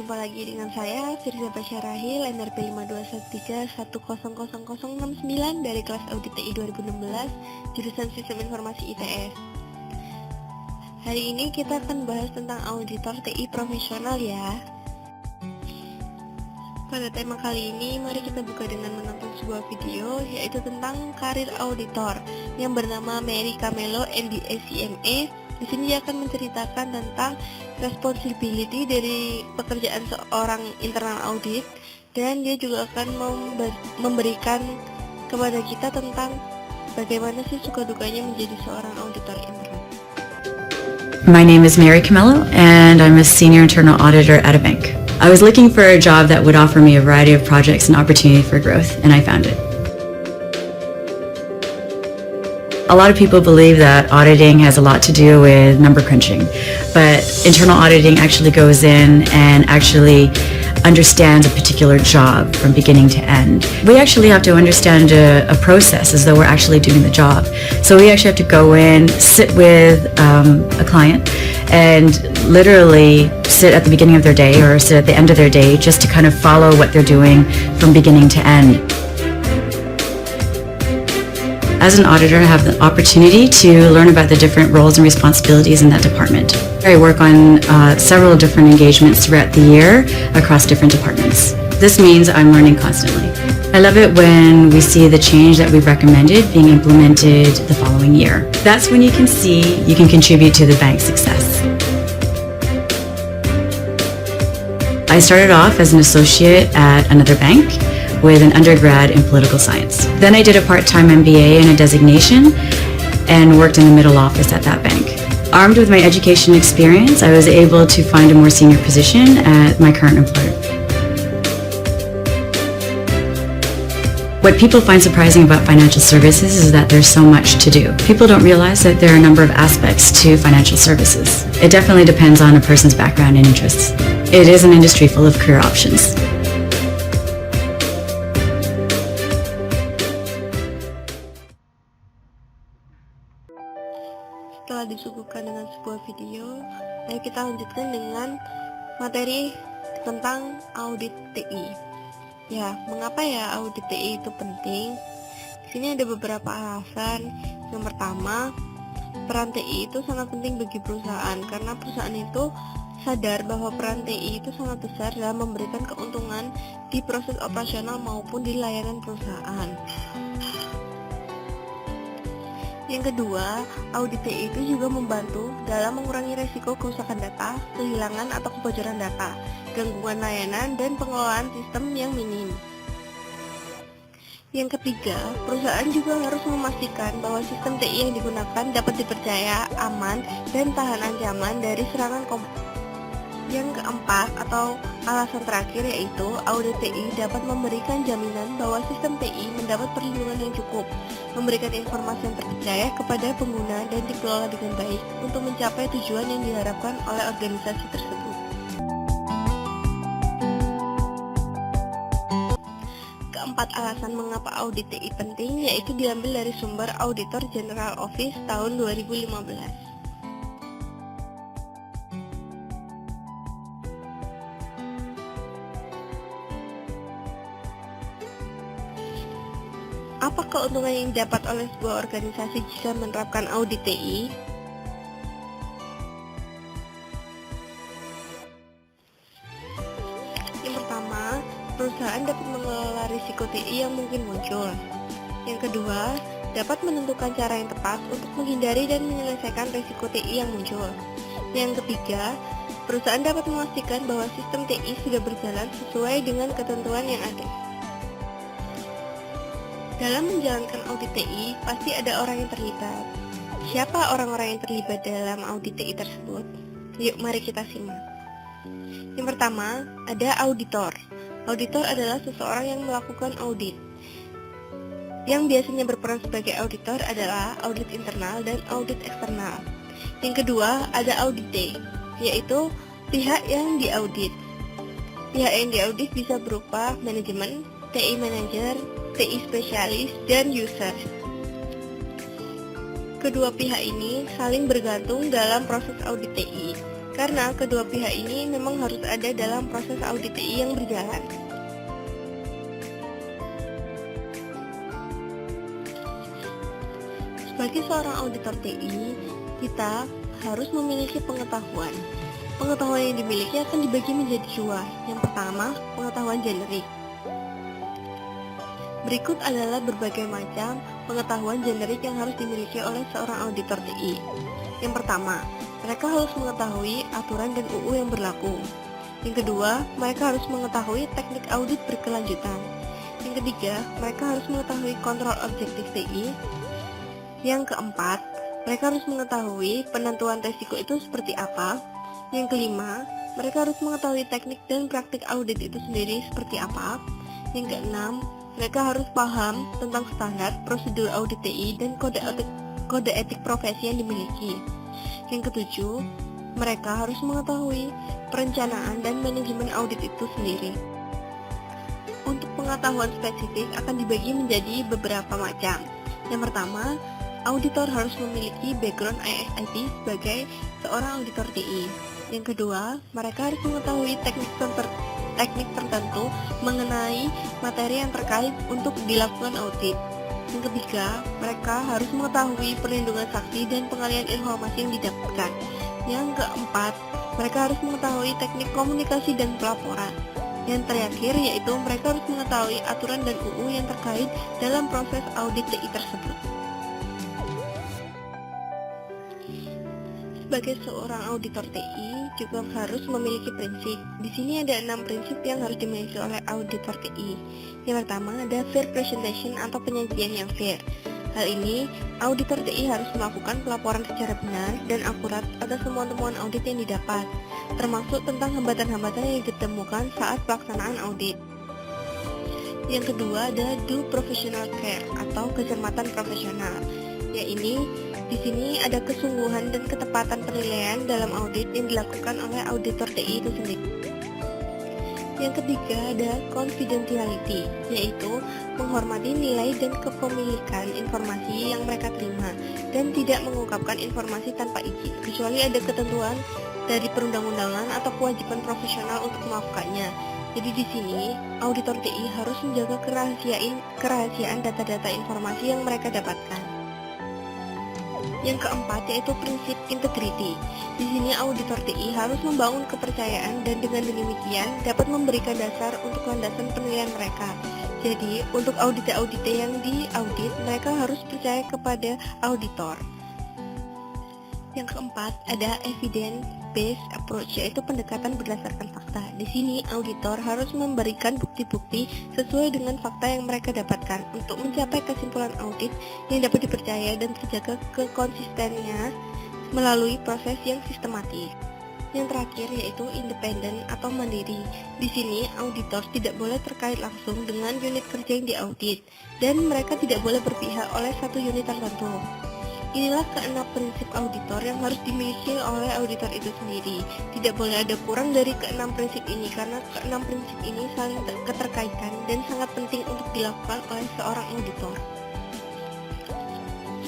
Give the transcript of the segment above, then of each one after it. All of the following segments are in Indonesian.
Berjumpa lagi dengan saya, Firza Basyarahil, NRP 52131000069 dari kelas Audit TI 2016, jurusan Sistem Informasi ITS. Hari ini kita akan bahas tentang auditor TI profesional ya. Pada tema kali ini, mari kita buka dengan menonton sebuah video, yaitu tentang karir auditor yang bernama Mary Camelo MBA CMA. Di sini dia akan menceritakan tentang responsibility dari pekerjaan seorang internal audit, dan dia juga akan memberikan kepada kita tentang bagaimana sih suka dukanya menjadi seorang auditor internal. My name is Mary Camelo, and I'm a senior internal auditor at a bank. I was looking for a job that would offer me a variety of projects and opportunity for growth, and I found it. A lot of people believe that auditing has a lot to do with number crunching, but internal auditing actually goes in and actually understands a particular job from beginning to end. We actually have to understand a process as though we're actually doing the job. So we actually have to go in, sit with a client, and literally sit at the beginning of their day or sit at the end of their day just to kind of follow what they're doing from beginning to end. As an auditor, I have the opportunity to learn about the different roles and responsibilities in that department. I work on several different engagements throughout the year across different departments. This means I'm learning constantly. I love it when we see the change that we've recommended being implemented the following year. That's when you can see you can contribute to the bank's success. I started off as an associate at another bank with an undergrad in political science. Then I did a part-time MBA and a designation and worked in the middle office at that bank. Armed with my education experience, I was able to find a more senior position at my current employer. What people find surprising about financial services is that there's so much to do. People don't realize that there are a number of aspects to financial services. It definitely depends on a person's background and interests. It is an industry full of career options. Setelah disuguhkan dengan sebuah video, ayo kita lanjutkan dengan materi tentang audit TI. Ya, mengapa ya audit TI itu penting? Di sini ada beberapa alasan. Yang pertama, peran TI itu sangat penting bagi perusahaan karena perusahaan itu sadar bahwa peran TI itu sangat besar dalam memberikan keuntungan di proses operasional maupun di layanan perusahaan. Yang kedua, audit TI itu juga membantu dalam mengurangi resiko kerusakan data, kehilangan atau kebocoran data, gangguan layanan, dan pengelolaan sistem yang minim. Yang ketiga, perusahaan juga harus memastikan bahwa sistem TI yang digunakan dapat dipercaya, aman, dan tahan ancaman dari serangan komputer. Yang keempat atau alasan terakhir yaitu audit TI dapat memberikan jaminan bahwa sistem TI mendapat perlindungan yang cukup, memberikan informasi yang terpercaya kepada pengguna dan dikelola dengan baik untuk mencapai tujuan yang diharapkan oleh organisasi tersebut. Keempat alasan mengapa audit TI penting yaitu diambil dari sumber Auditor General Office tahun 2015. Apa keuntungan yang didapat oleh sebuah organisasi jika menerapkan audit TI? Yang pertama, perusahaan dapat mengelola risiko TI yang mungkin muncul. Yang kedua, dapat menentukan cara yang tepat untuk menghindari dan menyelesaikan risiko TI yang muncul. Yang ketiga, perusahaan dapat memastikan bahwa sistem TI sudah berjalan sesuai dengan ketentuan yang ada. Dalam menjalankan audit TI, pasti ada orang yang terlibat. Siapa orang-orang yang terlibat dalam audit TI tersebut? Yuk, mari kita simak. Yang pertama, ada auditor. Auditor adalah seseorang yang melakukan audit. Yang biasanya berperan sebagai auditor adalah audit internal dan audit eksternal. Yang kedua, ada audite, yaitu pihak yang diaudit. Pihak yang diaudit bisa berupa manajemen, TI manager, TI spesialis, dan user. Kedua pihak ini saling bergantung dalam proses audit TI. karena kedua pihak ini memang harus ada dalam proses audit TI yang berjalan. Sebagai seorang auditor TI, kita harus memiliki pengetahuan. Pengetahuan yang dimiliki akan dibagi menjadi dua. Yang pertama, pengetahuan generik. Berikut adalah berbagai macam pengetahuan generik yang harus dimiliki oleh seorang auditor TI. Yang pertama, mereka harus mengetahui aturan dan UU yang berlaku. Yang kedua, mereka harus mengetahui teknik audit berkelanjutan. Yang ketiga, mereka harus mengetahui kontrol objektif TI. Yang keempat, mereka harus mengetahui penentuan resiko itu seperti apa. Yang kelima, mereka harus mengetahui teknik dan praktik audit itu sendiri seperti apa. Yang keenam, mereka harus paham tentang standar, prosedur audit TI, dan kode etik profesi yang dimiliki. Yang ketujuh, mereka harus mengetahui perencanaan dan manajemen audit itu sendiri. Untuk pengetahuan spesifik akan dibagi menjadi beberapa macam. Yang pertama, auditor harus memiliki background ISIT sebagai seorang auditor TI. Yang kedua, mereka harus mengetahui teknik tertentu mengenai materi yang terkait untuk dilakukan audit. Yang ketiga, mereka harus mengetahui perlindungan saksi dan pengalihan informasi yang didapatkan. Yang keempat, mereka harus mengetahui teknik komunikasi dan pelaporan. Yang terakhir yaitu mereka harus mengetahui aturan dan UU yang terkait dalam proses audit TI tersebut. Sebagai seorang auditor TI juga harus memiliki prinsip. Di sini ada 6 prinsip yang harus dimiliki oleh auditor TI. Yang pertama ada fair presentation atau penyajian yang fair. Hal ini, auditor TI harus melakukan pelaporan secara benar dan akurat atas semua temuan audit yang didapat, termasuk tentang hambatan-hambatan yang ditemukan saat pelaksanaan audit. Yang kedua ada do professional care atau kecermatan profesional. Yaitu di sini ada kesungguhan dan ketepatan penilaian dalam audit yang dilakukan oleh auditor TI itu sendiri. Yang ketiga ada confidentiality, yaitu menghormati nilai dan kepemilikan informasi yang mereka terima dan tidak mengungkapkan informasi tanpa izin, kecuali ada ketentuan dari perundang-undangan atau kewajiban profesional untuk melakukannya. Jadi di sini auditor TI harus menjaga kerahasiaan data-data informasi yang mereka dapatkan. Yang keempat yaitu prinsip integrity. Di sini auditor TI harus membangun kepercayaan dan dengan demikian dapat memberikan dasar untuk landasan penilaian mereka. Jadi untuk audit yang diaudit mereka harus percaya kepada auditor. Yang keempat ada evidence-based approach, yaitu pendekatan berdasarkan fakta. Di sini auditor harus memberikan bukti-bukti sesuai dengan fakta yang mereka dapatkan untuk mencapai kesimpulan audit yang dapat dipercaya dan terjaga kekonsistennya melalui proses yang sistematis. Yang terakhir yaitu independen atau mandiri. Di sini auditor tidak boleh terkait langsung dengan unit kerja yang diaudit dan mereka tidak boleh berpihak oleh satu unit tertentu. Inilah keenam prinsip auditor yang harus dimiliki oleh auditor itu sendiri. Tidak boleh ada kurang dari keenam prinsip ini karena keenam prinsip ini saling keterkaitan dan sangat penting untuk dilakukan oleh seorang auditor.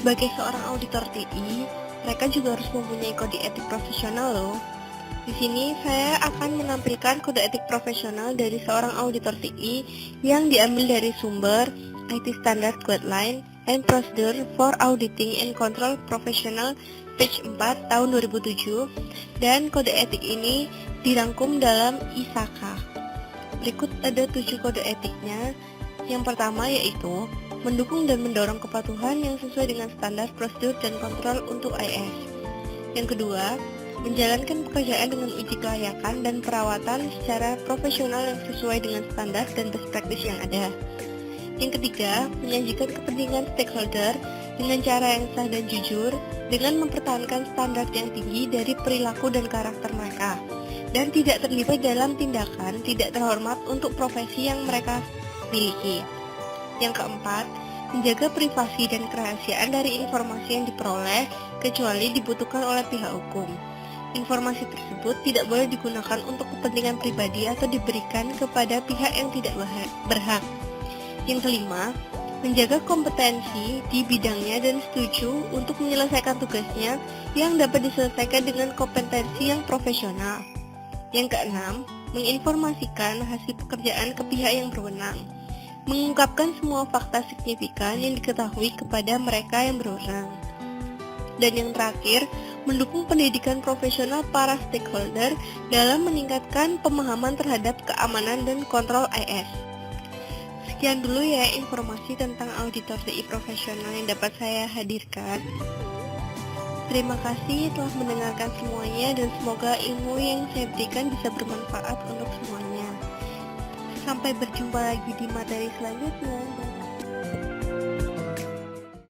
Sebagai seorang auditor TI, mereka juga harus mempunyai kode etik profesional loh. Di sini saya akan menampilkan kode etik profesional dari seorang auditor TI yang diambil dari sumber IT Standard Guideline and Procedure for Auditing and Control Professional page 4 tahun 2007 dan kode etik ini dirangkum dalam ISAKA. Berikut ada 7 kode etiknya. Yang pertama yaitu mendukung dan mendorong kepatuhan yang sesuai dengan standar prosedur dan kontrol untuk IS. Yang kedua, menjalankan pekerjaan dengan uji kelayakan dan perawatan secara profesional yang sesuai dengan standar dan best practice yang ada. Yang ketiga, menyajikan kepentingan stakeholder dengan cara yang sah dan jujur dengan mempertahankan standar yang tinggi dari perilaku dan karakter mereka dan tidak terlibat dalam tindakan tidak terhormat untuk profesi yang mereka miliki. Yang keempat, menjaga privasi dan kerahasiaan dari informasi yang diperoleh kecuali dibutuhkan oleh pihak hukum. Informasi tersebut tidak boleh digunakan untuk kepentingan pribadi atau diberikan kepada pihak yang tidak berhak. Yang kelima, menjaga kompetensi di bidangnya dan setuju untuk menyelesaikan tugasnya yang dapat diselesaikan dengan kompetensi yang profesional. Yang keenam, menginformasikan hasil pekerjaan ke pihak yang berwenang, mengungkapkan semua fakta signifikan yang diketahui kepada mereka yang berwenang. Dan yang terakhir, mendukung pendidikan profesional para stakeholder dalam meningkatkan pemahaman terhadap keamanan dan kontrol IS. Sekian dulu ya informasi tentang auditor TI profesional yang dapat saya hadirkan. Terima kasih telah mendengarkan semuanya dan semoga ilmu yang saya berikan bisa bermanfaat untuk semuanya. Sampai berjumpa lagi di materi selanjutnya.